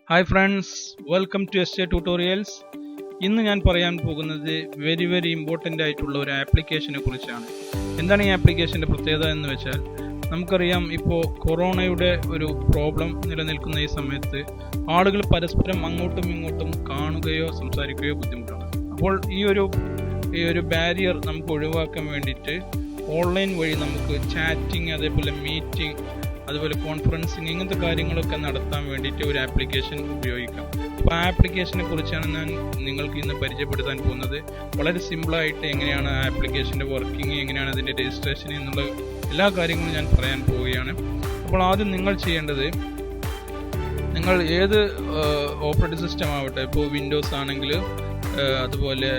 Hi friends, welcome to SJTutorials. ഇന്ന് ഞാൻ പറയാൻ പോകുന്നത് വെരി ഇമ്പോർട്ടൻ്റ് ആയിട്ടുള്ള ഒരു ആപ്ലിക്കേഷനെ കുറിച്ചാണ്. എന്താണ് ഈ ആപ്ലിക്കേഷൻ്റെ പ്രത്യേകത എന്ന് വെച്ചാൽ, നമുക്കറിയാം ഇപ്പോൾ കൊറോണയുടെ ഒരു പ്രോബ്ലം നിലനിൽക്കുന്ന ഈ സമയത്ത് ആളുകൾ പരസ്പരം അങ്ങോട്ടും ഇങ്ങോട്ടും കാണുകയോ സംസാരിക്കുകയോ ബുദ്ധിമുട്ടാണ്. അപ്പോൾ ഈ ഒരു ബാരിയർ നമുക്ക് ഒഴിവാക്കാൻ വേണ്ടിയിട്ട് ഓൺലൈൻ വഴി നമുക്ക് ചാറ്റിംഗ്, അതേപോലെ മീറ്റിംഗ്, അതുപോലെ കോൺഫറൻസിങ്, ഇങ്ങനത്തെ കാര്യങ്ങളൊക്കെ നടത്താൻ വേണ്ടിയിട്ട് ഒരു ആപ്ലിക്കേഷൻ ഉപയോഗിക്കാം. അപ്പോൾ ആ ആപ്ലിക്കേഷനെ കുറിച്ചാണ് ഞാൻ നിങ്ങൾക്ക് ഇന്ന് പരിചയപ്പെടുത്താൻ പോകുന്നത്. വളരെ സിമ്പിളായിട്ട് എങ്ങനെയാണ് ആ ആപ്ലിക്കേഷൻ്റെ വർക്കിംഗ്, എങ്ങനെയാണ് അതിൻ്റെ രജിസ്ട്രേഷൻ എന്നുള്ള എല്ലാ കാര്യങ്ങളും ഞാൻ പറയാൻ പോവുകയാണ്. അപ്പോൾ ആദ്യം നിങ്ങൾ ചെയ്യേണ്ടത്, നിങ്ങൾ ഏത് ഓപ്പറേറ്റിംഗ് സിസ്റ്റം ആവട്ടെ, ഇപ്പോൾ വിൻഡോസ് ആണെങ്കിൽ, അതുപോലെ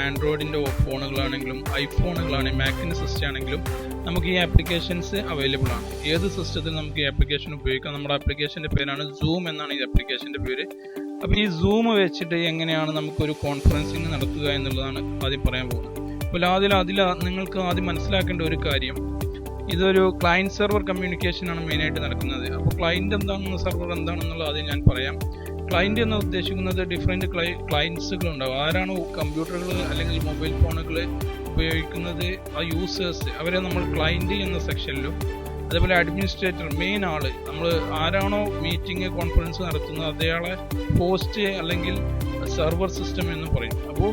ആൻഡ്രോയിഡിൻ്റെ ഫോണുകളാണെങ്കിലും, ഐഫോണുകളാണെങ്കിലും, മാക്കിൻ്റെ സിസ്റ്റം ആണെങ്കിലും നമുക്ക് ഈ ആപ്ലിക്കേഷൻസ് അവൈലബിൾ ആണ്. ഏത് സിസ്റ്റത്തിൽ നമുക്ക് ഈ ആപ്ലിക്കേഷൻ ഉപയോഗിക്കാം. നമ്മുടെ ആപ്ലിക്കേഷൻ്റെ പേരാണ് സൂം എന്നാണ് ഈ ആപ്ലിക്കേഷൻ്റെ പേര്. അപ്പോൾ ഈ സൂം വെച്ചിട്ട് എങ്ങനെയാണ് നമുക്കൊരു കോൺഫറൻസിങ് നടത്തുക എന്നുള്ളതാണ് ആദ്യം പറയാൻ പോകുന്നത്. അപ്പോൾ അതിൽ നിങ്ങൾക്ക് ആദ്യം മനസ്സിലാക്കേണ്ട ഒരു കാര്യം, ഇതൊരു ക്ലയൻറ്റ് സെർവർ കമ്മ്യൂണിക്കേഷനാണ് മെയിനായിട്ട് നടക്കുന്നത്. അപ്പോൾ ക്ലയൻറ്റ് എന്താണെന്ന്, സെർവർ എന്താണെന്നുള്ളത് ആദ്യം ഞാൻ പറയാം. ക്ലയൻറ്റ് എന്ന് ഉദ്ദേശിക്കുന്നത് ഡിഫറെൻറ്റ് ക്ലയൻറ്റ്സുകളുണ്ടാവും. ആരാണോ കമ്പ്യൂട്ടറുകൾ അല്ലെങ്കിൽ മൊബൈൽ ഫോണുകൾ ഉപയോഗിക്കുന്നത്, ആ യൂസേഴ്സ്, അവരെ നമ്മൾ ക്ലയൻറ്റ് എന്ന സെക്ഷനിലും, അതേപോലെ അഡ്മിനിസ്ട്രേറ്റർ, മെയിൻ ആള്, നമ്മൾ ആരാണോ മീറ്റിംഗ് കോൺഫറൻസ് നടത്തുന്നത് അതേയാളെ ഹോസ്റ്റ് അല്ലെങ്കിൽ സെർവർ സിസ്റ്റം എന്ന് പറയും. അപ്പോൾ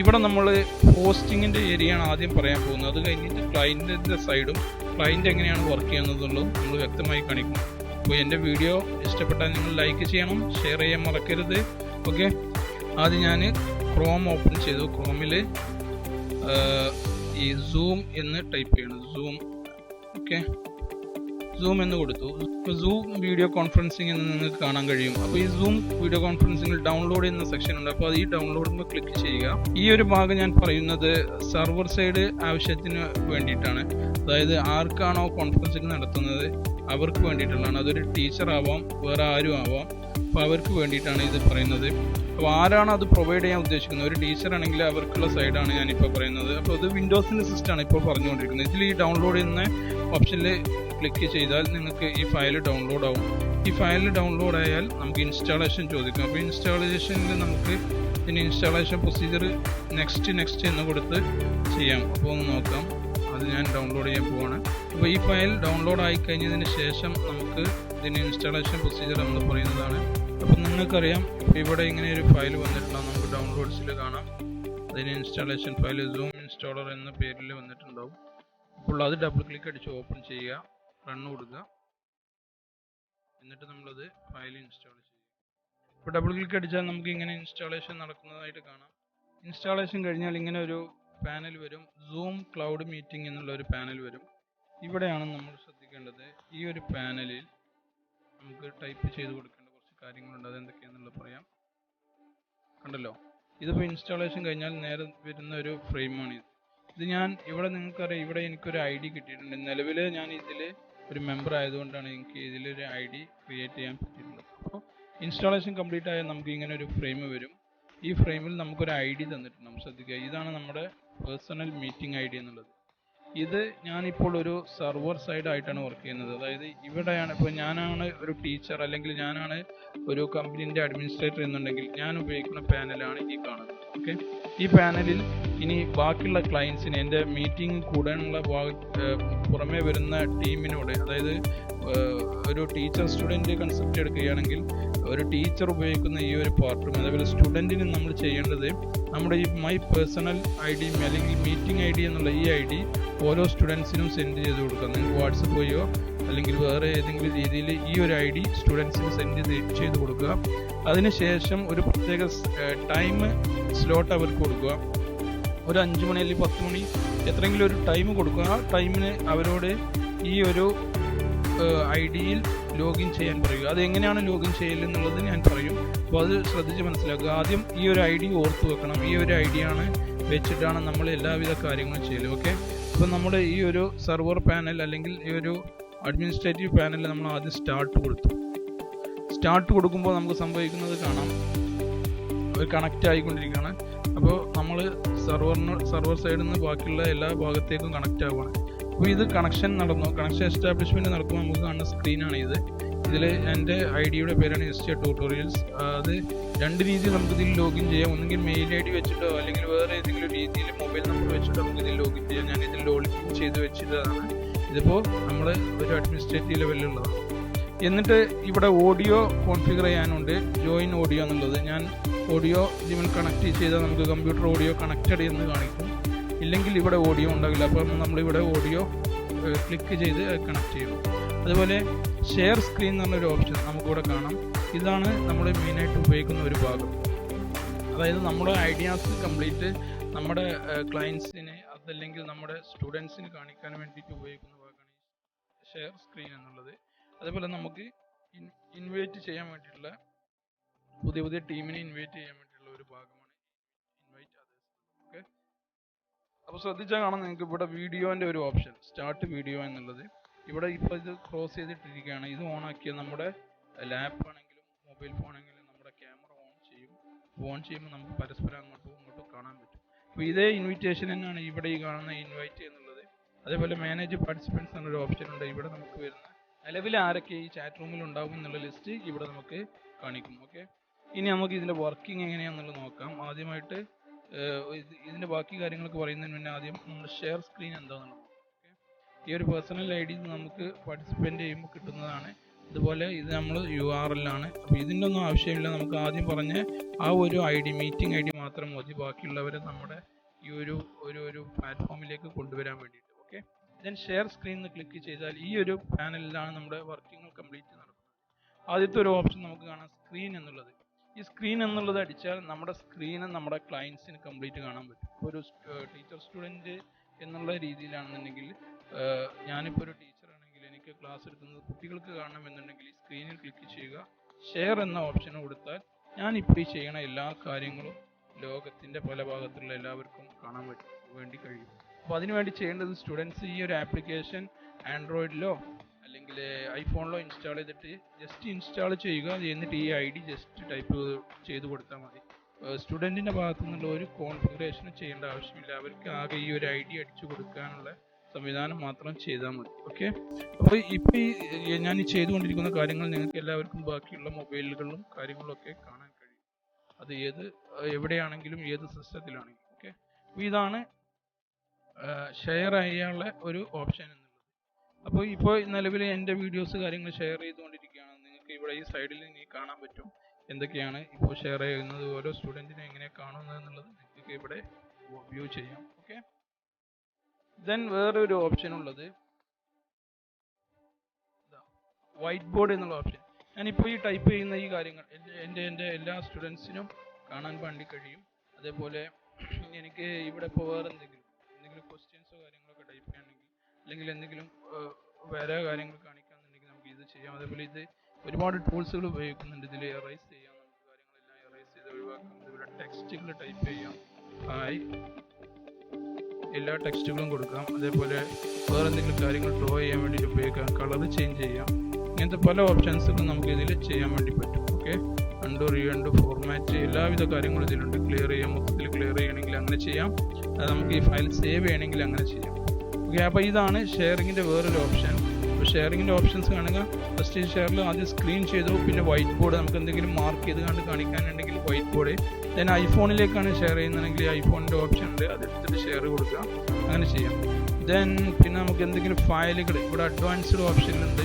ഇവിടെ നമ്മൾ ഹോസ്റ്റിങ്ങിൻ്റെ ഏരിയയാണ് ആദ്യം പറയാൻ പോകുന്നത്. അത് കഴിഞ്ഞിട്ട് ക്ലയൻറ്റിൻ്റെ സൈഡും ക്ലയൻറ്റ് എങ്ങനെയാണ് വർക്ക് ചെയ്യുന്നതെന്നുള്ളതും നമ്മൾ വ്യക്തമായി കാണിക്കും. അപ്പോൾ എൻ്റെ വീഡിയോ ഇഷ്ടപ്പെട്ടാൽ നിങ്ങൾ ലൈക്ക് ചെയ്യണം, ഷെയർ ചെയ്യാൻ മറക്കരുത്. ഓക്കെ, ആദ്യം ഞാൻ ക്രോം ഓപ്പൺ ചെയ്തു. ക്രോമിൽ ഈ സൂം എന്ന് ടൈപ്പ് ചെയ്യണം. സൂം, ഓക്കെ, സൂം എന്ന് കൊടുത്തു. ഇപ്പോൾ സൂം വീഡിയോ കോൺഫറൻസിങ് എന്ന് നിങ്ങൾക്ക് കാണാൻ കഴിയും. അപ്പോൾ ഈ സൂം വീഡിയോ കോൺഫറൻസിങ്ങിൽ ഡൗൺലോഡ് ചെയ്യുന്ന സെക്ഷൻ ഉണ്ട്. അപ്പോൾ അത് ഈ ഡൗൺലോഡിൽ ക്ലിക്ക് ചെയ്യുക. ഈ ഒരു ഭാഗം ഞാൻ പറയുന്നത് സെർവർ സൈഡ് ആവശ്യത്തിന് വേണ്ടിയിട്ടാണ്. അതായത് ആർക്കാണോ കോൺഫറൻസിങ് നടത്തുന്നത് അവർക്ക് വേണ്ടിയിട്ടുള്ളതാണ്. അതൊരു ടീച്ചർ ആവാം, വേറെ ആരും ആവാം. അപ്പോൾ അവർക്ക് വേണ്ടിയിട്ടാണ് ഇത് പറയുന്നത്. അപ്പോൾ ആരാണ് അത് പ്രൊവൈഡ് ചെയ്യാൻ ഉദ്ദേശിക്കുന്നത്, ഒരു ടീച്ചർ ആണെങ്കിൽ അവർക്കുള്ള സൈഡാണ് ഞാനിപ്പോൾ പറയുന്നത്. അപ്പോൾ ഇത് വിൻഡോസിൻ്റെ സിസ്റ്റമാണ് ഇപ്പോൾ പറഞ്ഞുകൊണ്ടിരിക്കുന്നത്. ഇതിൽ ഈ ഡൗൺലോഡ് ചെയ്യുന്ന ഓപ്ഷനിൽ ക്ലിക്ക് ചെയ്താൽ നിങ്ങൾക്ക് ഈ ഫയൽ ഡൗൺലോഡ് ആവും. ഈ ഫയൽ ഡൗൺലോഡ് ആയാൽ നമുക്ക് ഇൻസ്റ്റാളേഷൻ ചോദിക്കും. അപ്പോൾ ഇൻസ്റ്റാളേഷനിൽ നമുക്ക് ഇതിന് ഇൻസ്റ്റാളേഷൻ പ്രൊസീജിയർ നെക്സ്റ്റ് എന്ന് കൊടുത്ത് ചെയ്യാം. അപ്പോൾ ഒന്ന് നോക്കാം. അത് ഞാൻ ഡൗൺലോഡ് ചെയ്യാൻ പോവാണ്. അപ്പോൾ ഈ ഫയൽ ഡൗൺലോഡ് ആയി കഴിഞ്ഞതിന് ശേഷം നമുക്ക് ഇതിന് ഇൻസ്റ്റാളേഷൻ പ്രൊസീജിയർ എന്ന് പറയുന്നതാണ്. അപ്പോൾ നിങ്ങൾക്കറിയാം, ഇപ്പോൾ ഇവിടെ ഇങ്ങനെ ഒരു ഫയൽ വന്നിട്ടുണ്ടാകും. നമുക്ക് ഡൗൺലോഡ്സിൽ കാണാം. അതിന് ഇൻസ്റ്റാളേഷൻ ഫയൽ സൂം ഇൻസ്റ്റാളർ എന്ന പേരിൽ വന്നിട്ടുണ്ടാവും. അപ്പോൾ അത് ഡബിൾ ക്ലിക്ക് അടിച്ച് ഓപ്പൺ ചെയ്യുക, റൺ കൊടുക്കുക. എന്നിട്ട് നമ്മളത് ഫയൽ ഇൻസ്റ്റാൾ ചെയ്യും. ഇപ്പോൾ ഡബിൾ ക്ലിക്ക് അടിച്ചാൽ നമുക്ക് ഇങ്ങനെ ഇൻസ്റ്റാളേഷൻ നടക്കുന്നതായിട്ട് കാണാം. ഇൻസ്റ്റാളേഷൻ കഴിഞ്ഞാൽ ഇങ്ങനെ ഒരു പാനൽ വരും. സൂം ക്ലൗഡ് മീറ്റിംഗ് എന്നുള്ള ഒരു പാനൽ വരും. ഇവിടെയാണ് നമ്മൾ ശ്രദ്ധിക്കേണ്ടത്. ഈ ഒരു പാനലിൽ നമുക്ക് ടൈപ്പ് ചെയ്ത് കൊടുക്കേണ്ട കുറച്ച് കാര്യങ്ങളുണ്ട്. അതെന്തൊക്കെയാണെന്നുള്ളത് പറയാം. കണ്ടല്ലോ, ഇതിപ്പോൾ ഇൻസ്റ്റാളേഷൻ കഴിഞ്ഞാൽ നേരെ വരുന്ന ഒരു ഫ്രെയിമാണ് ഇത്. ഞാൻ ഇവിടെ നിങ്ങൾക്കറിയാം, ഇവിടെ എനിക്കൊരു ID കിട്ടിയിട്ടുണ്ട്. നിലവിൽ ഞാൻ ഇതിൽ ഒരു മെമ്പർ ആയതുകൊണ്ടാണ് എനിക്ക് ഇതിലൊരു ID ക്രിയേറ്റ് ചെയ്യാൻ പറ്റിയിട്ടുള്ളത്. അപ്പോൾ ഇൻസ്റ്റാളേഷൻ കംപ്ലീറ്റ് ആയാൽ നമുക്ക് ഇങ്ങനെ ഒരു ഫ്രെയിം വരും. ഈ ഫ്രെയിമിൽ നമുക്കൊരു ID തന്നിട്ടുണ്ട്. ശ്രദ്ധിക്കുക, ഇതാണ് നമ്മുടെ പേഴ്സണൽ മീറ്റിംഗ് ID എന്നുള്ളത്. ഇത് ഞാനിപ്പോൾ ഒരു സെർവർ സൈഡ് ആയിട്ടാണ് വർക്ക് ചെയ്യുന്നത്. അതായത് ഇവിടെയാണ്, ഇപ്പോൾ ഞാനാണ് ഒരു ടീച്ചർ അല്ലെങ്കിൽ ഞാനാണ് ഒരു കമ്പനീൻ്റെ അഡ്മിനിസ്ട്രേറ്റർ എന്നുണ്ടെങ്കിൽ ഞാൻ ഉപയോഗിക്കുന്ന പാനലാണ് ഈ കാണുന്നത്. ഓക്കെ, ഈ പാനലിൽ ഇനി ബാക്കിയുള്ള ക്ലയൻസിന്, എൻ്റെ മീറ്റിംഗ് കൂടാനുള്ള പുറമേ വരുന്ന ടീമിനോട്, അതായത് ഒരു ടീച്ചർ സ്റ്റുഡൻറ്റ് കൺസെപ്റ്റ് എടുക്കുകയാണെങ്കിൽ ഒരു ടീച്ചർ ഉപയോഗിക്കുന്ന ഈ ഒരു പാർട്ടും, അതേപോലെ സ്റ്റുഡൻറ്റിന് നമ്മൾ ചെയ്യേണ്ടത് നമ്മുടെ ഈ മൈ പേഴ്സണൽ ID അല്ലെങ്കിൽ മീറ്റിംഗ് ID എന്നുള്ള ഈ ID ഓരോ സ്റ്റുഡൻസിനും സെൻഡ് ചെയ്ത് കൊടുക്കുക. നിങ്ങൾക്ക് വാട്സപ്പ് വഴിയോ അല്ലെങ്കിൽ വേറെ ഏതെങ്കിലും രീതിയിൽ ഈ ഒരു ID സ്റ്റുഡൻസിന് സെൻഡ് ചെയ്ത് കൊടുക്കുക. അതിനുശേഷം ഒരു പ്രത്യേക ടൈം സ്ലോട്ട് അവർക്ക് കൊടുക്കുക. ഒരു 5 മണി അല്ലെങ്കിൽ 10 മണി എത്രയെങ്കിലും ഒരു ടൈം കൊടുക്കുക. ആ ടൈമിന് അവരോട് ഈ ഒരു ID-യിൽ ലോഗിൻ ചെയ്യാൻ പറയുക. അതെങ്ങനെയാണ് ലോഗിൻ ചെയ്യലെന്നുള്ളത് ഞാൻ പറയും. അപ്പോൾ അത് ശ്രദ്ധിച്ച് മനസ്സിലാക്കുക. ആദ്യം ഈ ഒരു ID ഓർത്ത് വെക്കണം. ഈ ഒരു ID-യാണ് വെച്ചിട്ടാണ് നമ്മൾ എല്ലാവിധ കാര്യങ്ങളും ചെയ്യല്. ഓക്കെ, അപ്പോൾ നമ്മൾ ഈ ഒരു സെർവർ പാനൽ അല്ലെങ്കിൽ ഈ ഒരു അഡ്മിനിസ്ട്രേറ്റീവ് പാനലിൽ നമ്മൾ ആദ്യം സ്റ്റാർട്ട് കൊടുത്തു. സ്റ്റാർട്ട് കൊടുക്കുമ്പോൾ നമുക്ക് സംഭവിക്കുന്നത് കാണാം, ഒരു കണക്റ്റ് ആയിക്കൊണ്ടിരിക്കുകയാണ്. അപ്പോൾ നമ്മൾ സെർവർ സൈഡിൽ നിന്ന് ബാക്കിയുള്ള എല്ലാ ഭാഗത്തേക്കും കണക്റ്റ് ആവുകയാണ്. അപ്പോൾ ഇത് കണക്ഷൻ നടന്നു, കണക്ഷൻ എസ്റ്റാബ്ലിഷ്മെൻറ്റ് നടക്കുമ്പോൾ നമുക്ക് കാണുന്ന സ്ക്രീനാണ് ഇത്. ഇതിൽ എൻ്റെ ഐഡിയുടെ പേരാണ് SJTutorials. അത് രണ്ട് രീതിയിൽ നമുക്കിതിൽ ലോഗിൻ ചെയ്യാം. ഒന്നെങ്കിൽ മെയിൽ ID വെച്ചിട്ടോ അല്ലെങ്കിൽ വേറെ ഏതെങ്കിലും രീതിയിൽ മൊബൈൽ നമ്പർ വെച്ചിട്ടോ നമുക്കിതിൽ ലോഗിൻ ചെയ്യാം. ഞാൻ ഇതിൽ ലോഗിൻ ചെയ്ത് വെച്ചിട്ടാണ്. ഇതിപ്പോൾ നമ്മൾ ഒരു അഡ്മിനിസ്ട്രേറ്റീവ് ലെവലിലുള്ളതാണ്. എന്നിട്ട് ഇവിടെ ഓഡിയോ കോൺഫിഗർ ചെയ്യാനുണ്ട്, ജോയിൻ ഓഡിയോ എന്നുള്ളത്. ഞാൻ ഓഡിയോ ഇതിൽ കണക്ട് ചെയ്താൽ നമുക്ക് കമ്പ്യൂട്ടർ ഓഡിയോ കണക്റ്റഡ് എന്ന് കാണിക്കും. ഇല്ലെങ്കിൽ ഇവിടെ ഓഡിയോ ഉണ്ടാകില്ല. അപ്പം നമ്മളിവിടെ ഓഡിയോ ക്ലിക്ക് ചെയ്ത് കണക്ട് ചെയ്യും. അതുപോലെ ഷെയർ സ്ക്രീൻ എന്നുള്ളൊരു ഓപ്ഷൻ നമുക്കിവിടെ കാണാം. ഇതാണ് നമ്മൾ മെയിനായിട്ട് ഉപയോഗിക്കുന്ന ഒരു ഭാഗം. അതായത് നമ്മുടെ ഐഡിയാസ് കംപ്ലീറ്റ് നമ്മുടെ ക്ലയൻസിന് അതല്ലെങ്കിൽ നമ്മുടെ സ്റ്റുഡൻസിന് കാണിക്കാൻ വേണ്ടിയിട്ട് ഉപയോഗിക്കുന്ന ഭാഗമാണ് ഈ ഷെയർ സ്ക്രീൻ എന്നുള്ളത്. അതേപോലെ നമുക്ക് ഇൻവൈറ്റ് ചെയ്യാൻ വേണ്ടിയിട്ടുള്ള പുതിയ ടീമിനെ ഇൻവൈറ്റ് ചെയ്യാൻ വേണ്ടിയിട്ടുള്ള ഒരു ഭാഗമാണ് ഇൻവൈറ്റ് അതേഴ്സ്. ഓക്കെ, അപ്പോൾ ശ്രദ്ധിച്ചാൽ കാണാം നിങ്ങൾക്ക് ഇവിടെ വീഡിയോൻ്റെ ഒരു ഓപ്ഷൻ, സ്റ്റാർട്ട് വീഡിയോ എന്നുള്ളത്. ഇവിടെ ഇപ്പോൾ ഇത് ക്ലോസ് ചെയ്തിട്ടിരിക്കുകയാണ്. ഇത് ഓൺ ആക്കിയാൽ നമ്മുടെ ലാപ്പ് ആണെങ്കിലും മൊബൈൽ ഫോൺ ആണെങ്കിലും നമ്മുടെ ക്യാമറ ഓൺ ചെയ്യും. ഓൺ ചെയ്യുമ്പോൾ നമുക്ക് പരസ്പരം അങ്ങോട്ടും ഇങ്ങോട്ടും കാണാൻ പറ്റും. അപ്പോൾ ഇതേ ഇൻവിറ്റേഷൻ തന്നെയാണ് ഇവിടെ ഈ കാണുന്ന ഇൻവൈറ്റ് എന്നുള്ളത്. അതേപോലെ മാനേജ് പാർട്ടിസിപ്പൻസ് എന്നൊരു ഓപ്ഷൻ ഉണ്ട്. ഇവിടെ നമുക്ക് വരുന്ന നിലവിൽ ആരൊക്കെ ഈ ചാറ്റ് റൂമിൽ ഉണ്ടാവും എന്നുള്ള ലിസ്റ്റ് ഇവിടെ നമുക്ക് കാണിക്കും. ഓക്കെ, ഇനി നമുക്ക് ഇതിൻ്റെ വർക്കിംഗ് എങ്ങനെയാണെന്നുള്ളത് നോക്കാം. ആദ്യമായിട്ട് ഇതിൻ്റെ ബാക്കി കാര്യങ്ങളൊക്കെ പറയുന്നതിന് മുന്നേ ആദ്യം നമ്മൾ ഷെയർ സ്ക്രീൻ എന്താണെന്നുള്ളത്. ഓക്കെ, ഈ ഒരു പേഴ്സണൽ ID നമുക്ക് പാർട്ടിസിപ്പേറ്റ് ചെയ്യുമ്പോൾ കിട്ടുന്നതാണ്. അതുപോലെ ഇത് നമ്മൾ URL ആണ്. അപ്പോൾ ഇതിൻ്റെ ഒന്നും ആവശ്യമില്ല. നമുക്ക് ആദ്യം പറഞ്ഞ ആ ഒരു മീറ്റിംഗ് ID മാത്രം മതി ബാക്കിയുള്ളവരെ നമ്മുടെ ഈ ഒരു പ്ലാറ്റ്ഫോമിലേക്ക് കൊണ്ടുവരാൻ വേണ്ടിയിട്ട്. ഓക്കെ, ദെൻ ഷെയർ സ്ക്രീൻ എന്ന് ക്ലിക്ക് ചെയ്താൽ ഈ ഒരു പാനലിലാണ് നമ്മുടെ വർക്കിംഗ് കംപ്ലീറ്റ് നടക്കുന്നത്. ആദ്യത്തെ ഒരു ഓപ്ഷൻ നമുക്ക് കാണാം, സ്ക്രീൻ എന്നുള്ളത്. ഈ സ്ക്രീൻ എന്നുള്ളത് അടിച്ചാൽ നമ്മുടെ സ്ക്രീന് നമ്മുടെ ക്ലയൻസിന് കംപ്ലീറ്റ് കാണാൻ പറ്റും. ഒരു ടീച്ചർ സ്റ്റുഡൻറ്റ് എന്നുള്ള രീതിയിലാണെന്നുണ്ടെങ്കിൽ ഞാനിപ്പോൾ ഒരു ടീച്ചറാണെങ്കിൽ എനിക്ക് ക്ലാസ് എടുക്കുന്നത് കുട്ടികൾക്ക് കാണണമെന്നുണ്ടെങ്കിൽ ഈ സ്ക്രീനിൽ ക്ലിക്ക് ചെയ്യുക, ഷെയർ എന്ന ഓപ്ഷൻ കൊടുത്താൽ ഞാനിപ്പോൾ ഈ ചെയ്യണ എല്ലാ കാര്യങ്ങളും ലോകത്തിൻ്റെ പല ഭാഗത്തുള്ള എല്ലാവർക്കും കാണാൻ വേണ്ടി കഴിയും. അപ്പോൾ അതിനുവേണ്ടി ചെയ്യേണ്ടത് സ്റ്റുഡൻസ് ഈ ഒരു ആപ്ലിക്കേഷൻ ആൻഡ്രോയിഡിലോ അല്ലെങ്കിൽ ഐഫോണിലോ ഇൻസ്റ്റാൾ ചെയ്തിട്ട് ജസ്റ്റ് ഇൻസ്റ്റാൾ ചെയ്യുക. എന്നിട്ട് ഈ ID ജസ്റ്റ് ടൈപ്പ് ചെയ്ത് കൊടുത്താൽ മതി. സ്റ്റുഡൻറ്റിൻ്റെ ഭാഗത്തു നിന്നുള്ള ഒരു കോൺഫിഗറേഷനും ചെയ്യേണ്ട ആവശ്യമില്ല. അവർക്ക് ആകെ ഈ ഒരു ID അടിച്ചു കൊടുക്കാനുള്ള സംവിധാനം മാത്രം ചെയ്താൽ മതി. ഓക്കെ, അപ്പോൾ ഇപ്പോൾ ഞാൻ ഈ ചെയ്തുകൊണ്ടിരിക്കുന്ന കാര്യങ്ങൾ നിങ്ങൾക്ക് എല്ലാവർക്കും ബാക്കിയുള്ള മൊബൈലുകളിലും കാര്യങ്ങളിലൊക്കെ കാണാൻ കഴിയും. അത് എവിടെയാണെങ്കിലും ഏത് സിസ്റ്റത്തിലാണെങ്കിലും. ഓക്കെ, അപ്പോൾ ഇതാണ് ഷെയർ ചെയ്യാനുള്ള ഒരു ഓപ്ഷൻ എന്നുള്ളത്. അപ്പോൾ ഇപ്പോൾ നിലവിൽ എൻ്റെ വീഡിയോസ് കാര്യങ്ങൾ ഷെയർ ചെയ്തുകൊണ്ടിരിക്കുകയാണ്. നിങ്ങൾക്ക് ഇവിടെ ഈ സൈഡിൽ കാണാൻ പറ്റും എന്തൊക്കെയാണ് ഇപ്പോൾ ഷെയർ ചെയ്യുന്നത്, ഓരോ സ്റ്റുഡൻറ്റിനെ എങ്ങനെ കാണുന്നത് എന്നുള്ളത് നിങ്ങൾക്ക് ഇവിടെ വ്യൂ ചെയ്യാം. ഓക്കെ, ദെൻ വേറൊരു ഓപ്ഷൻ ഉള്ളത് വൈറ്റ് ബോർഡ് എന്നുള്ള ഓപ്ഷൻ. ഞാനിപ്പോൾ ഈ ടൈപ്പ് ചെയ്യുന്ന ഈ കാര്യങ്ങൾ എൻ്റെ എല്ലാ സ്റ്റുഡൻസിനും കാണാൻ വേണ്ടി കഴിയും. അതേപോലെ എനിക്ക് ഇവിടെ ഇപ്പോൾ വേറെ എന്തെങ്കിലും ക്വസ്റ്റ്യൻസോ കാര്യങ്ങളൊക്കെ ടൈപ്പ് ചെയ്യണമെങ്കിൽ അല്ലെങ്കിൽ എന്തെങ്കിലും വേറെ കാര്യങ്ങൾ കാണിക്കാന്നുണ്ടെങ്കിൽ നമുക്ക് ഇത് ചെയ്യാം. അതേപോലെ ഇത് ഒരുപാട് ടൂൾസുകൾ ഉപയോഗിക്കുന്നുണ്ട്. ഇതിൽ എറൈസ് ചെയ്യാം, നമുക്ക് കാര്യങ്ങളെല്ലാം എറൈസ് ചെയ്ത് ഒഴിവാക്കാം. അതുപോലെ ടെക്സ്റ്റുകൾ ടൈപ്പ് ചെയ്യാം, ഹായ് എല്ലാ ടെക്സ്റ്റുകളും കൊടുക്കാം. അതേപോലെ വേറെ എന്തെങ്കിലും കാര്യങ്ങൾ ഡ്രോ ചെയ്യാൻ വേണ്ടിയിട്ട് ഉപയോഗിക്കാം, കളർ ചേഞ്ച് ചെയ്യാം. ഇങ്ങനത്തെ പല ഓപ്ഷൻസുകളും നമുക്ക് ഇതിൽ ചെയ്യാൻ വേണ്ടി പറ്റും. ഓക്കെ, അണ്ടു റീഅണ്ടു ഫോർമാറ്റ് എല്ലാവിധ കാര്യങ്ങളും ഇതിലുണ്ട്. ക്ലിയർ ചെയ്യാം, മൊത്തത്തിൽ ക്ലിയർ ചെയ്യണമെങ്കിൽ അങ്ങനെ ചെയ്യാം. നമുക്ക് ഈ ഫയൽ സേവ് ചെയ്യണമെങ്കിൽ അങ്ങനെ ചെയ്യാം. ഓക്കെ, അപ്പോൾ ഇതാണ് ഷെയറിങ്ങിൻ്റെ വേറൊരു ഓപ്ഷൻ. അപ്പോൾ ഷെയറിങ്ങിൻ്റെ ഓപ്ഷൻസ് കാണുക. ഫസ്റ്റ് ഷെയറിൽ ആദ്യം സ്ക്രീൻ ചെയ്തു, പിന്നെ വൈറ്റ് ബോർഡ് നമുക്ക് എന്തെങ്കിലും മാർക്ക് ചെയ്ത് കണ്ട് കാണിക്കാനുണ്ടെങ്കിൽ വൈറ്റ് ബോർഡ്. ദെൻ ഐഫോണിലേക്കാണ് ഷെയർ ചെയ്യുന്നതെങ്കിൽ ഐഫോണിൻ്റെ ഓപ്ഷൻ ഉണ്ട്, അതെടുത്തിട്ട് ഷെയർ കൊടുക്കുക, അങ്ങനെ ചെയ്യാം. ദെൻ പിന്നെ നമുക്ക് എന്തെങ്കിലും ഫയലുകൾ ഇവിടെ അഡ്വാൻസ്ഡ് ഓപ്ഷനുണ്ട്.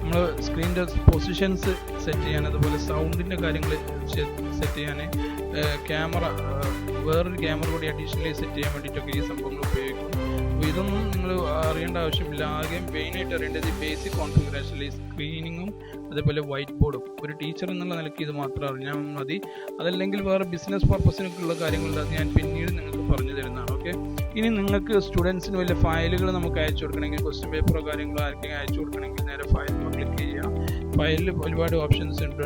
നമ്മൾ സ്ക്രീനിൻ്റെ പൊസിഷൻസ് സെറ്റ് ചെയ്യാൻ, അതുപോലെ സൗണ്ടിൻ്റെ കാര്യങ്ങൾ സെറ്റ് ചെയ്യാൻ, ക്യാമറ വേറൊരു ക്യാമറ കൂടി അഡീഷണലി സെറ്റ് ചെയ്യാൻ വേണ്ടിയിട്ടൊക്കെ ഈ സംഭവങ്ങൾ ഉപയോഗിക്കും. അപ്പോൾ ഇതൊന്നും നിങ്ങൾ അറിയേണ്ട ആവശ്യമില്ല. ആകെ മെയിനായിട്ട് അറിയേണ്ടത് ബേസിക് കോൺഫിഗറേഷൻ, ഈ സ്ക്രീനിങ്ങും അതേപോലെ വൈറ്റ് ബോർഡും. ഒരു ടീച്ചർ എന്നുള്ള നിലയ്ക്ക് ഇത് മാത്രം അറിഞ്ഞാൽ മതി. അതല്ലെങ്കിൽ വേറെ ബിസിനസ് പർപ്പസിനൊക്കെയുള്ള കാര്യങ്ങളുണ്ട്, അത് ഞാൻ പിന്നീട് നിങ്ങൾക്ക് പറഞ്ഞു തരുന്നതാണ്. ഓക്കെ, ഇനി നിങ്ങൾക്ക് സ്റ്റുഡൻസിന് വലിയ ഫയലുകൾ നമുക്ക് അയച്ചു കൊടുക്കണമെങ്കിൽ, ക്വസ്റ്റ്യൻ പേപ്പറോ കാര്യങ്ങളോ ആർക്കെങ്കിലും അയച്ചു കൊടുക്കണമെങ്കിൽ നേരെ ഫയൽ ക്ലിക്ക് ചെയ്യാം. ഫയലിൽ ഒരുപാട് ഓപ്ഷൻസ് ഉണ്ട്.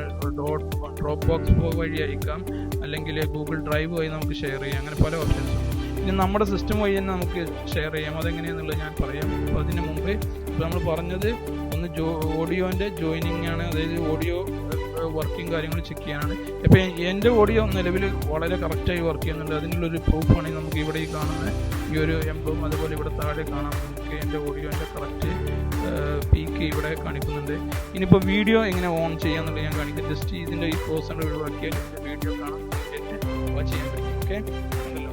ഡ്രോപ്പ് ബോക്സ് വഴി അയക്കാം, അല്ലെങ്കിൽ ഗൂഗിൾ ഡ്രൈവ് വഴി നമുക്ക് ഷെയർ ചെയ്യാം. അങ്ങനെ പല ഓപ്ഷൻസും. ഇനി നമ്മുടെ സിസ്റ്റം വഴി തന്നെ നമുക്ക് ഷെയർ ചെയ്യാം. അതെങ്ങനെയാണെന്നുള്ളത് ഞാൻ പറയാം. അപ്പോൾ അതിന് മുമ്പ് ഇപ്പോൾ നമ്മൾ പറഞ്ഞത് ഒന്ന് ഓഡിയോൻ്റെ ജോയിനിങ് ആണ്, അതായത് ഓഡിയോ വർക്കിംഗ് കാര്യങ്ങൾ ചെക്ക് ചെയ്യാനാണ്. ഇപ്പോൾ എൻ്റെ ഓഡിയോ നിലവിൽ വളരെ കറക്റ്റായി വർക്ക് ചെയ്യുന്നുണ്ട്. അതിനുള്ളൊരു പ്രൂഫാണെങ്കിൽ നമുക്ക് ഇവിടെ ഈ കാണുന്ന ഈ ഒരു എംബും അതുപോലെ ഇവിടെ താഴെ കാണാം. നമുക്ക് എൻ്റെ ഓഡിയോൻ്റെ കറക്റ്റ് സ്പീക്ക് ഇവിടെ കാണിക്കുന്നുണ്ട്. ഇനിയിപ്പോൾ വീഡിയോ എങ്ങനെ ഓൺ ചെയ്യാന്നുള്ളത് ഞാൻ കാണിക്കാം. ജസ്റ്റ് ഇതിൻ്റെ ഈ ക്ലോസ് ഒഴിവാക്കിയാൽ വീഡിയോ കാണാൻ വാച്ച് ചെയ്യാൻ പറ്റും. ഓക്കെ, ഉണ്ടല്ലോ.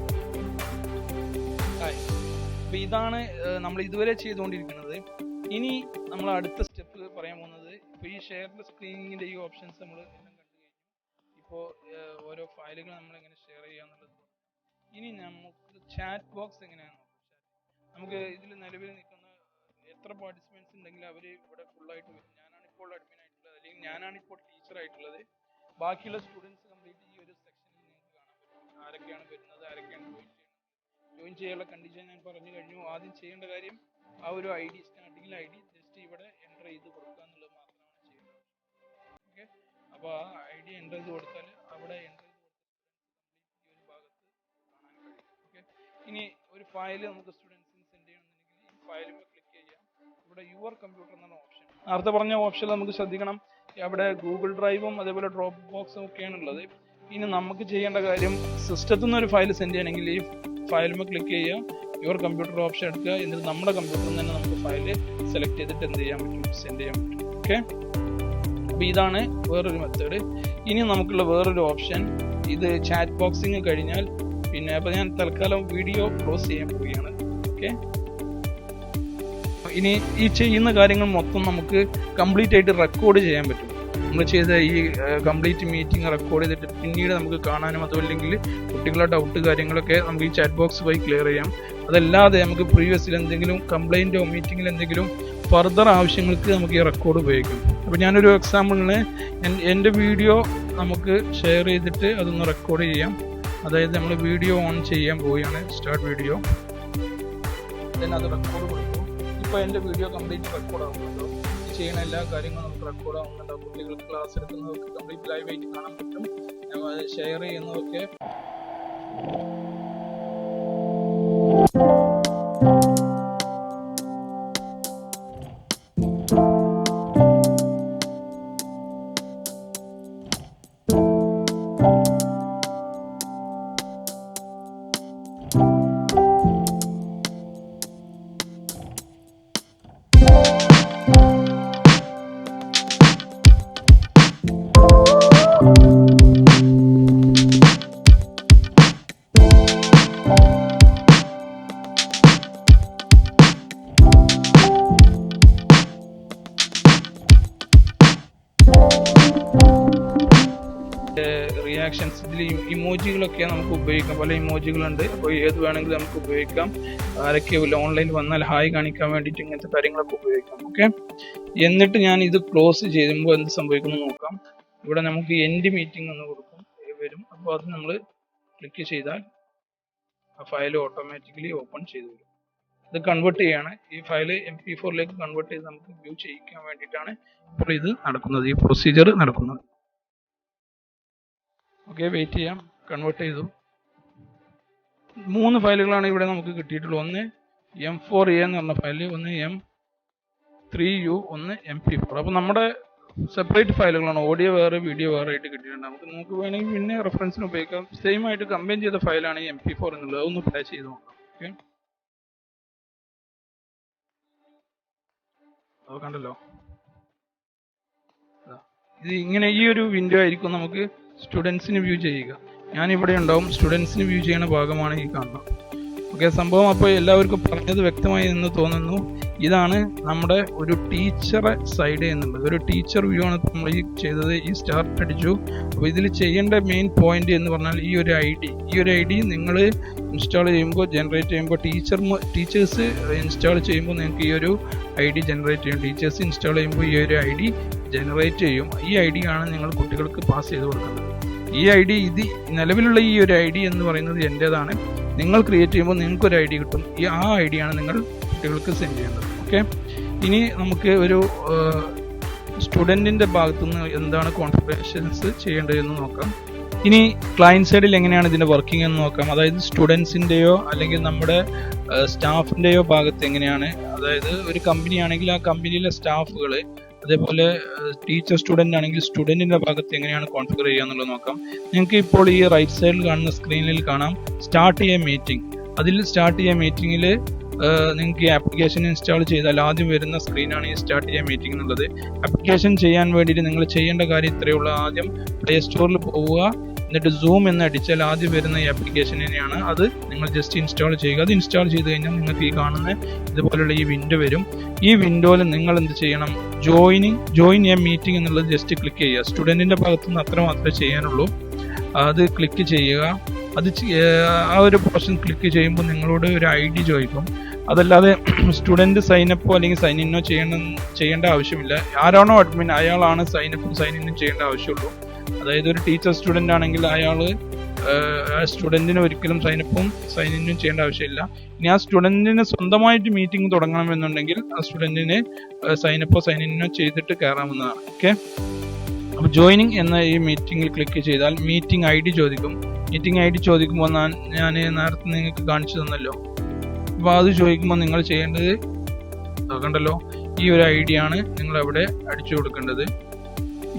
അപ്പോൾ ഇതാണ് നമ്മൾ ഇതുവരെ ചെയ്തുകൊണ്ടിരിക്കുന്നത്. ഇനി നമ്മൾ അടുത്ത സ്റ്റെപ്പ് പറയാൻ പോകുന്നത്, ഇപ്പോൾ ഈ ഷെയർഡ് സ്ക്രീനിങ്ങിൻ്റെ ഈ ഓപ്ഷൻസ് നമ്മൾ എല്ലാം കണ്ടു കഴിഞ്ഞു. ഇപ്പോൾ ഓരോ ഫയലുകൾ നമ്മൾ എങ്ങനെ ഷെയർ ചെയ്യാന്നുള്ളത്. ഇനി നമുക്ക് ചാറ്റ് ബോക്സ് എങ്ങനെയാണ്, നമുക്ക് ഇതിൽ നിലവിൽ നിൽക്കുന്ന എത്ര പാർട്ടിസിപ്പൻസ് ഉണ്ടെങ്കിൽ അവർ ഇവിടെ ഫുള്ളായിട്ട് വരും. ഞാനാണിപ്പോൾ അഡ്മിൻ ആയിട്ടുള്ളത്, അല്ലെങ്കിൽ ഞാനാണിപ്പോൾ ടീച്ചർ ആയിട്ടുള്ളത്. ബാക്കിയുള്ള സ്റ്റുഡൻസ് കംപ്ലീറ്റ് ഈ ഒരു സെക്ഷനിൽ നിങ്ങൾക്ക് കാണാൻ പറ്റും. ആരൊക്കെയാണ് വരുന്നത്, ആരൊക്കെയാണ് ജോയിൻ ചെയ്യാനുള്ള കണ്ടീഷൻ ഞാൻ പറഞ്ഞു കഴിഞ്ഞു. ആദ്യം ചെയ്യേണ്ട കാര്യം ആ ഒരു ഐ ഡി, സ്റ്റാർട്ടിങ്ങിൽ ഐ ഡി ജസ്റ്റ് ഇവിടെ എൻ്റർ ചെയ്ത് കൊടുക്കുക എന്നുള്ളത് മാത്രമാണ് ചെയ്യുന്നത്. ഓക്കെ, അപ്പോൾ ആ ഐ ഡി എൻ്റർ ചെയ്ത് കൊടുത്താൽ അവിടെ എൻ്റർ ചെയ്ത് കൊടുത്താൽ ഈ ഒരു ഭാഗത്ത് കാണാൻ കഴിയും. ഓക്കെ, ഇനി ഒരു ഫയൽ നമുക്ക് സ്റ്റുഡൻസിന് സെൻഡ് ചെയ്യണമെന്നുണ്ടെങ്കിൽ ഈ ഫയലിൽ ക്ലിക്ക് ചെയ്യാം. ഇവിടെ യുവർ കമ്പ്യൂട്ടർ എന്നാണ് ഓപ്ഷൻ. നേരത്തെ പറഞ്ഞ ഓപ്ഷൻ നമുക്ക് ശ്രദ്ധിക്കണം. അവിടെ ഗൂഗിൾ ഡ്രൈവും അതേപോലെ ഡ്രോപ്പ് ബോക്സും ഒക്കെയാണ് ഉള്ളത്. ഇനി നമുക്ക് ചെയ്യേണ്ട കാര്യം, സിസ്റ്റത്തിൽ നിന്ന് ഒരു ഫയൽ സെൻഡ് ചെയ്യണമെങ്കിൽ ഈ ഫയലിൽ ക്ലിക്ക് ചെയ്യുക, യുവർ കമ്പ്യൂട്ടർ ഓപ്ഷൻ എടുക്കുക. എന്നിട്ട് നമ്മുടെ കമ്പ്യൂട്ടറിൽ നിന്ന് തന്നെ നമുക്ക് ഫയൽ സെലക്ട് ചെയ്തിട്ട് എന്ത് ചെയ്യാൻ പറ്റും, സെൻഡ് ചെയ്യാൻ പറ്റും. ഓക്കെ, അപ്പോൾ ഇതാണ് വേറൊരു മെത്തേഡ്. ഇനി നമുക്കുള്ള വേറൊരു ഓപ്ഷൻ, ഇത് ചാറ്റ് ബോക്സിങ് കഴിഞ്ഞാൽ പിന്നെ അപ്പോൾ ഞാൻ തൽക്കാലം വീഡിയോ ക്ലോസ് ചെയ്യാൻ പോവുകയാണ്. ഓക്കെ, ഇനി ഈ ചെയ്യുന്ന കാര്യങ്ങൾ മൊത്തം നമുക്ക് കംപ്ലീറ്റ് ആയിട്ട് റെക്കോർഡ് ചെയ്യാൻ പറ്റും. നമ്മൾ ചെയ്ത ഈ കംപ്ലീറ്റ് മീറ്റിംഗ് റെക്കോർഡ് ചെയ്തിട്ട് പിന്നീട് നമുക്ക് കാണാനും, അതുമല്ലെങ്കിൽ കുട്ടികളുടെ ഡൗട്ട് കാര്യങ്ങളൊക്കെ നമുക്ക് ഈ ചാറ്റ് ബോക്സ് വഴി ക്ലിയർ ചെയ്യാം. അതല്ലാതെ നമുക്ക് പ്രീവിയസിൽ എന്തെങ്കിലും കംപ്ലൈൻറ്റോ മീറ്റിങ്ങിൽ എന്തെങ്കിലും ഫർദർ ആവശ്യങ്ങൾക്ക് നമുക്ക് ഈ റെക്കോർഡ് ഉപയോഗിക്കാം. അപ്പോൾ ഞാനൊരു എക്സാമ്പിളിന് എൻ്റെ വീഡിയോ നമുക്ക് ഷെയർ ചെയ്തിട്ട് അതൊന്ന് റെക്കോർഡ് ചെയ്യാം. അതായത് നമ്മൾ വീഡിയോ ഓൺ ചെയ്യാൻ പോവുകയാണ്, സ്റ്റാർട്ട് വീഡിയോ. ദെൻ അത് റെക്കോർഡ് കൊടുക്കും. ഇപ്പോൾ എൻ്റെ വീഡിയോ കംപ്ലീറ്റ് റെക്കോർഡ് ആകുന്നുണ്ടോ, ചെയ്യുന്ന എല്ലാ കാര്യങ്ങളും നമുക്ക് റെക്കോർഡ് ആവുന്നുണ്ടോ, കുട്ടികൾക്ക് ക്ലാസ് എടുക്കുന്നതൊക്കെ കംപ്ലീറ്റ് ലൈവ് ആയിട്ട് കാണാൻ പറ്റും, ഷെയർ ചെയ്യുന്നതൊക്കെ. റിയാക്ഷൻസ്, ഇതിൽ ഇമോജികളൊക്കെ നമുക്ക് ഉപയോഗിക്കാം. പല ഇമോജികളുണ്ട്, അപ്പോൾ ഏത് വേണമെങ്കിലും നമുക്ക് ഉപയോഗിക്കാം. ആരൊക്കെ ഓൺലൈനിൽ വന്നാൽ ഹായ് കാണിക്കാൻ വേണ്ടിയിട്ട് ഇങ്ങനത്തെ കാര്യങ്ങളൊക്കെ ഉപയോഗിക്കാം. ഓക്കെ, എന്നിട്ട് ഞാൻ ഇത് ക്ലോസ് ചെയ്യുമ്പോൾ എന്ത് സംഭവിക്കുന്നു നോക്കാം. ഇവിടെ നമുക്ക് എൻഡ് മീറ്റിംഗ് എന്ന് കൊടുക്കും വരും. അപ്പോൾ അത് നമ്മൾ ക്ലിക്ക് ചെയ്താൽ ആ ഫയൽ ഓട്ടോമാറ്റിക്കലി ഓപ്പൺ ചെയ്ത് വരും. ഇത് കൺവേർട്ട് ചെയ്യാണ്, ഈ ഫയൽ MP4 കൺവേർട്ട് ചെയ്ത് നമുക്ക് വ്യൂ ചെയ്യിക്കാൻ വേണ്ടിയിട്ടാണ് ഇപ്പോൾ ഇത് നടക്കുന്നത്, ഈ പ്രൊസീജിയർ നടക്കുന്നത്. ഓക്കെ, വെയിറ്റ് ചെയ്യാം. കൺവേർട്ട് ചെയ്തു. 3 ഫയലുകളാണ് ഇവിടെ നമുക്ക് കിട്ടിയിട്ടുള്ളത്. ഒന്ന് M4A എന്ന് പറഞ്ഞ ഫയൽ, ഒന്ന് M3U, ഒന്ന് MP4. അപ്പോൾ നമ്മുടെ സെപ്പറേറ്റ് ഫയലുകളാണ്. ഓഡിയോ വേറെ, വീഡിയോ വേറെ ആയിട്ട് കിട്ടിയിട്ടുണ്ട്. നമുക്ക് വേണമെങ്കിൽ പിന്നെ റെഫറൻസിന് ഉപയോഗിക്കാം. സെയിം ആയിട്ട് കമ്പൈൻ ചെയ്ത ഫയലാണ് ഈ MP4 എന്നുള്ളത്. അതൊന്ന് പ്ലേ ചെയ്ത് നോക്കാം. ഓക്കെ, അത് കണ്ടല്ലോ. ഇത് ഇങ്ങനെ ഈ ഒരു വിൻഡോ ആയിരിക്കും നമുക്ക് സ്റ്റുഡൻസിന് വ്യൂ ചെയ്യുക. ഞാനിവിടെ ഉണ്ടാവും, സ്റ്റുഡൻസിന് വ്യൂ ചെയ്യുന്ന ഭാഗമാണ് ഈ കാണുന്നത്. ഓക്കെ, സംഭവം അപ്പോൾ എല്ലാവർക്കും പറഞ്ഞത് വ്യക്തമായി എന്ന് തോന്നുന്നു. ഇതാണ് നമ്മുടെ ഒരു ടീച്ചറെ സൈഡ് എന്നുള്ളത്. ഒരു ടീച്ചർ വ്യൂ ആണ് നമ്മൾ ഈ ചെയ്തത്. ഈ സ്റ്റാർട്ട് അടിച്ചു. അപ്പോൾ ഇതിൽ ചെയ്യേണ്ട മെയിൻ പോയിന്റ് എന്ന് പറഞ്ഞാൽ ഈ ഒരു ഐ ഡി നിങ്ങൾ ഇൻസ്റ്റാൾ ചെയ്യുമ്പോൾ, ജനറേറ്റ് ചെയ്യുമ്പോൾ, ടീച്ചേഴ്സ് ഇൻസ്റ്റാൾ ചെയ്യുമ്പോൾ നിങ്ങൾക്ക് ഈ ഒരു ഐ ഡി ജനറേറ്റ് ചെയ്യും. ടീച്ചേഴ്സ് ഇൻസ്റ്റാൾ ചെയ്യുമ്പോൾ ഈ ഒരു ഐ ഡി ജനറേറ്റ് ചെയ്യും. ഈ ഐ ഡി ആണ് നിങ്ങൾ കുട്ടികൾക്ക് പാസ് ചെയ്ത് കൊടുക്കുന്നത്. ഈ ഐ ഡി, ഇത് നിലവിലുള്ള ഈ ഒരു ഐ ഡി എന്ന് പറയുന്നത് എൻ്റേതാണ്. നിങ്ങൾ ക്രിയേറ്റ് ചെയ്യുമ്പോൾ നിങ്ങൾക്കൊരു ഐ ഡി കിട്ടും. ആ ഐ ഡി ആണ് നിങ്ങൾ കുട്ടികൾക്ക് സെൻഡ് ചെയ്യേണ്ടത്. ഓക്കെ, ഇനി നമുക്ക് ഒരു സ്റ്റുഡൻറ്റിൻ്റെ ഭാഗത്തുനിന്ന് എന്താണ് കോൺഫിഗറേഷൻസ് ചെയ്യേണ്ടതെന്ന് നോക്കാം. ഇനി ക്ലയൻറ്റ് സൈഡിൽ എങ്ങനെയാണ് ഇതിൻ്റെ വർക്കിംഗ് എന്ന് നോക്കാം. അതായത് സ്റ്റുഡൻസിൻ്റെയോ അല്ലെങ്കിൽ നമ്മുടെ സ്റ്റാഫിൻ്റെയോ ഭാഗത്ത് എങ്ങനെയാണ്, അതായത് ഒരു കമ്പനി ആണെങ്കിൽ ആ കമ്പനിയിലെ സ്റ്റാഫുകൾ, അതേപോലെ ടീച്ചർ സ്റ്റുഡൻ്റ് ആണെങ്കിൽ സ്റ്റുഡൻറ്റിൻ്റെ ഭാഗത്ത് എങ്ങനെയാണ് കോൺഫിഗർ ചെയ്യുക എന്നുള്ളത് നോക്കാം. നിങ്ങൾക്ക് ഇപ്പോൾ ഈ റൈറ്റ് സൈഡിൽ കാണുന്ന സ്ക്രീനിൽ കാണാം സ്റ്റാർട്ട് ചെയ്യാൻ മീറ്റിംഗ്. അതിൽ സ്റ്റാർട്ട് ചെയ്യാൻ മീറ്റിങ്ങിൽ നിങ്ങൾക്ക് ഈ ആപ്ലിക്കേഷൻ ഇൻസ്റ്റാൾ ചെയ്താൽ ആദ്യം വരുന്ന സ്ക്രീനാണ് ഈ സ്റ്റാർട്ട് ചെയ്യാൻ മീറ്റിംഗ് എന്നുള്ളത്. ആപ്ലിക്കേഷൻ ചെയ്യാൻ വേണ്ടിയിട്ട് നിങ്ങൾ ചെയ്യേണ്ട കാര്യം ഇത്രയേ ഉള്ളൂ. ആദ്യം പ്ലേ സ്റ്റോറിൽ പോവുക, എന്നിട്ട് സൂം എന്ന് അടിച്ചാൽ ആദ്യം വരുന്ന ഈ ആപ്ലിക്കേഷൻ തന്നെയാണ്. അത് നിങ്ങൾ ജസ്റ്റ് ഇൻസ്റ്റാൾ ചെയ്യുക. അത് ഇൻസ്റ്റാൾ ചെയ്ത് കഴിഞ്ഞാൽ നിങ്ങൾക്ക് ഈ കാണുന്ന ഇതുപോലുള്ള ഈ വിൻഡോ വരും. ഈ വിൻഡോയിൽ നിങ്ങൾ എന്ത് ചെയ്യണം, ജോയിൻ എ മീറ്റിംഗ് എന്നുള്ളത് ജസ്റ്റ് ക്ലിക്ക് ചെയ്യുക. സ്റ്റുഡൻറ്റിൻ്റെ ഭാഗത്തുനിന്ന് അത്ര മാത്രമേ ചെയ്യാനുള്ളൂ. അത് ക്ലിക്ക് ചെയ്യുക. അത് ആ ഒരു പോർഷൻ ക്ലിക്ക് ചെയ്യുമ്പോൾ നിങ്ങളോട് ഒരു ID ചോദിക്കും. അതല്ലാതെ സ്റ്റുഡൻറ്റ് സൈനപ്പോ അല്ലെങ്കിൽ സൈൻ ഇന്നോ ചെയ്യേണ്ട ആവശ്യമില്ല. ആരാണോ അഡ്മിൻ അയാളാണ് സൈനപ്പും സൈൻ ഇന്നും ചെയ്യേണ്ട ആവശ്യമുള്ളൂ. അതായത് ഒരു ടീച്ചർ സ്റ്റുഡൻ്റ് ആണെങ്കിൽ അയാൾ ആ സ്റ്റുഡൻറ്റിന് ഒരിക്കലും സൈനപ്പും സൈൻ ഇന്നും ചെയ്യേണ്ട ആവശ്യമില്ല. ഇനി ആ സ്റ്റുഡൻറ്റിന് സ്വന്തമായിട്ട് മീറ്റിംഗ് തുടങ്ങണമെന്നുണ്ടെങ്കിൽ ആ സ്റ്റുഡൻറ്റിന് സൈനപ്പോ സൈൻ ഇന്നോ ചെയ്തിട്ട് കയറാവുന്നതാണ്. ഓക്കെ, അപ്പോൾ ജോയിനിങ് എന്ന ഈ മീറ്റിംഗിൽ ക്ലിക്ക് ചെയ്താൽ മീറ്റിംഗ് ID ചോദിക്കും. മീറ്റിംഗ് ID ചോദിക്കുമ്പോൾ ഞാൻ നേരത്തെ നിങ്ങൾക്ക് കാണിച്ചു തന്നല്ലോ. അപ്പോൾ അത് ചോദിക്കുമ്പോൾ നിങ്ങൾ ചെയ്യേണ്ടത് കണ്ടല്ലോ, ഈ ഒരു ID ആണ് നിങ്ങൾ അവിടെ അടിച്ചു കൊടുക്കേണ്ടത്.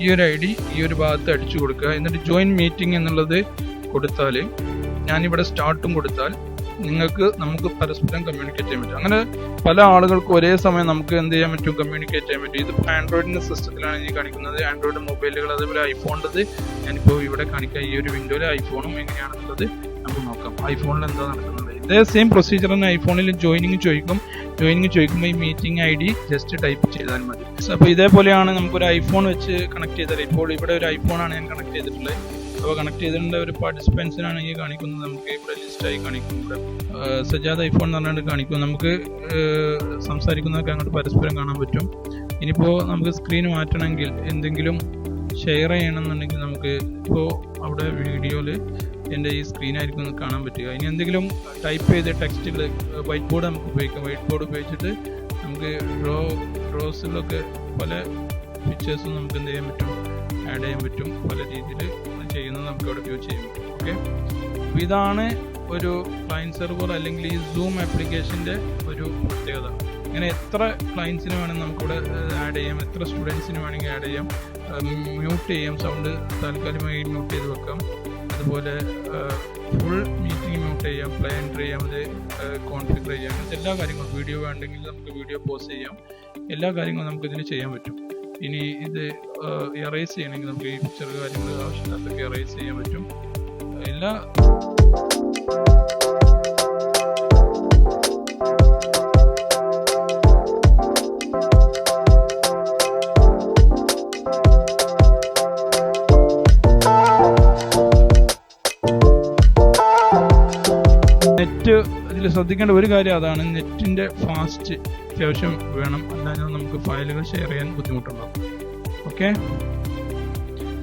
ഈ ഒരു ID ഈ ഒരു ഭാഗത്ത് അടിച്ചു കൊടുക്കുക. എന്നിട്ട് ജോയിൻ മീറ്റിംഗ് എന്നുള്ളത് കൊടുത്താൽ, ഞാനിവിടെ സ്റ്റാർട്ടും കൊടുത്താൽ നമുക്ക് പരസ്പരം കമ്മ്യൂണിക്കേറ്റ് ചെയ്യാൻ പറ്റും. അങ്ങനെ പല ആളുകൾക്കും ഒരേ സമയം നമുക്ക് എന്ത് ചെയ്യാൻ പറ്റും, കമ്മ്യൂണിക്കേറ്റ് ചെയ്യാൻ പറ്റും. ഇതിപ്പോൾ ആൻഡ്രോയിഡിൻ്റെ സിസ്റ്റത്തിലാണ് ഞാൻ കാണിക്കുന്നത്. ആൻഡ്രോയിഡ് മൊബൈലുകൾ, അതേപോലെ ഐഫോണിൻ്റെത് ഞാനിപ്പോൾ ഇവിടെ കാണിക്കാം. ഈ ഒരു വിൻഡോയിൽ ഐഫോണും എങ്ങനെയാണെന്നുള്ളത് നമുക്ക് നോക്കാം. ഐഫോണിൽ എന്താ നടക്കുന്നത്, ഇതേ സെയിം പ്രൊസീജിയർ തന്നെ ഐഫോണിൽ ജോയിനിങ് ചോദിക്കുമ്പോൾ ഈ മീറ്റിംഗ് ID ജസ്റ്റ് ടൈപ്പ് ചെയ്താൽ മതി. അപ്പോൾ ഇതേപോലെയാണ് നമുക്കൊരു ഐഫോൺ വെച്ച് കണക്ട് ചെയ്താൽ. ഇപ്പോൾ ഇവിടെ ഒരു ഐഫോണാണ് ഞാൻ കണക്ട് ചെയ്തിട്ടുള്ളത്. അപ്പോൾ കണക്ട് ചെയ്തിട്ടുള്ള ഒരു പാർട്ടിസിപ്പൻസിനാണ് ഈ കാണിക്കുന്നത്. നമുക്ക് ഇവിടെ ലിസ്റ്റായി കാണിക്കും. ഇവിടെ സജാദ് ഐഫോൺ എന്ന് പറഞ്ഞിട്ട് കാണിക്കും. നമുക്ക് സംസാരിക്കുന്നതൊക്കെ അങ്ങോട്ട് പരസ്പരം കാണാൻ പറ്റും. ഇനിയിപ്പോൾ നമുക്ക് സ്ക്രീൻ മാറ്റണമെങ്കിൽ, എന്തെങ്കിലും ഷെയർ ചെയ്യണമെന്നുണ്ടെങ്കിൽ നമുക്ക് ഇപ്പോൾ അവിടെ വീഡിയോയിൽ എൻ്റെ ഈ സ്ക്രീനായിരിക്കും കാണാൻ പറ്റുക. ഇനി എന്തെങ്കിലും ടൈപ്പ് ചെയ്ത് ടെക്സ്റ്റിൽ വൈറ്റ് ബോർഡ് നമുക്ക് ഉപയോഗിക്കാം. വൈറ്റ് ബോർഡ് ഉപയോഗിച്ചിട്ട് നമുക്ക് ഡ്രോസിലൊക്കെ പല പിക്ചേഴ്സും നമുക്ക് എന്ത് ചെയ്യാൻ പറ്റും, ആഡ് ചെയ്യാൻ പറ്റും. പല രീതിയിൽ ചെയ്യുന്നത് നമുക്ക് അവിടെ വ്യൂ ചെയ്യാൻ പറ്റും. ഓക്കെ, അപ്പോൾ ഇതാണ് ഒരു ക്ലയൻറ്റ് സെർവർ അല്ലെങ്കിൽ ഈ സൂം ആപ്ലിക്കേഷൻ്റെ ഒരു പ്രത്യേകത. ഇങ്ങനെ എത്ര ക്ലയൻസിന് വേണമെങ്കിൽ നമുക്കിവിടെ ആഡ് ചെയ്യാം, എത്ര സ്റ്റുഡൻസിന് വേണമെങ്കിൽ ആഡ് ചെയ്യാം, മ്യൂട്ട് ചെയ്യാം, സൗണ്ട് താൽക്കാലികമായി മ്യൂട്ട് ചെയ്ത് വെക്കാം. അതുപോലെ ഫുൾ മീറ്റിംഗ് മ്യൂട്ട് ചെയ്യാം, പ്ലേ എൻ്റർ ചെയ്യാം, അത് കോൺഫിഗർ ചെയ്യാം. അങ്ങനത്തെ എല്ലാ കാര്യങ്ങളും, വീഡിയോ വേണ്ടെങ്കിൽ നമുക്ക് വീഡിയോ പോസ് ചെയ്യാം. എല്ലാ കാര്യങ്ങളും നമുക്കിതിന് ചെയ്യാൻ പറ്റും. ഇനി ഇത് എറേസ് ചെയ്യണമെങ്കിൽ നമുക്ക് ഈ പിക്ചർ കാര്യങ്ങൾ ആവശ്യമില്ലാത്തൊക്കെ എറേസ് ചെയ്യാൻ പറ്റും. എല്ലാ നെറ്റ് ഇതിൽ ശ്രദ്ധിക്കേണ്ട ഒരു കാര്യം അതാണ്, നെറ്റിൻ്റെ ഫാസ്റ്റ് അത്യാവശ്യം വേണം, അല്ലാതെ നമുക്ക് ഫയലുകൾ ഷെയർ ചെയ്യാൻ ബുദ്ധിമുട്ടുണ്ടാകും. ഓക്കെ,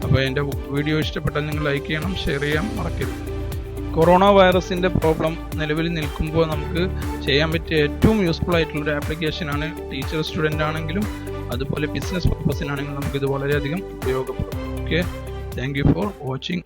അപ്പോൾ എൻ്റെ വീഡിയോ ഇഷ്ടപ്പെട്ടാൽ നിങ്ങൾ ലൈക്ക് ചെയ്യണം, ഷെയർ ചെയ്യാൻ മറക്കരുത്. കൊറോണ വൈറസിൻ്റെ പ്രോബ്ലം നിലവിൽ നിൽക്കുമ്പോൾ നമുക്ക് ചെയ്യാൻ പറ്റിയ ഏറ്റവും യൂസ്ഫുൾ ആയിട്ടുള്ളൊരു ആപ്ലിക്കേഷനാണ്. ടീച്ചർ സ്റ്റുഡൻ്റ് ആണെങ്കിലും അതുപോലെ ബിസിനസ് പർപ്പസിനാണെങ്കിലും നമുക്കിത് വളരെയധികം ഉപയോഗപ്പെടും. Okay, thank you for watching.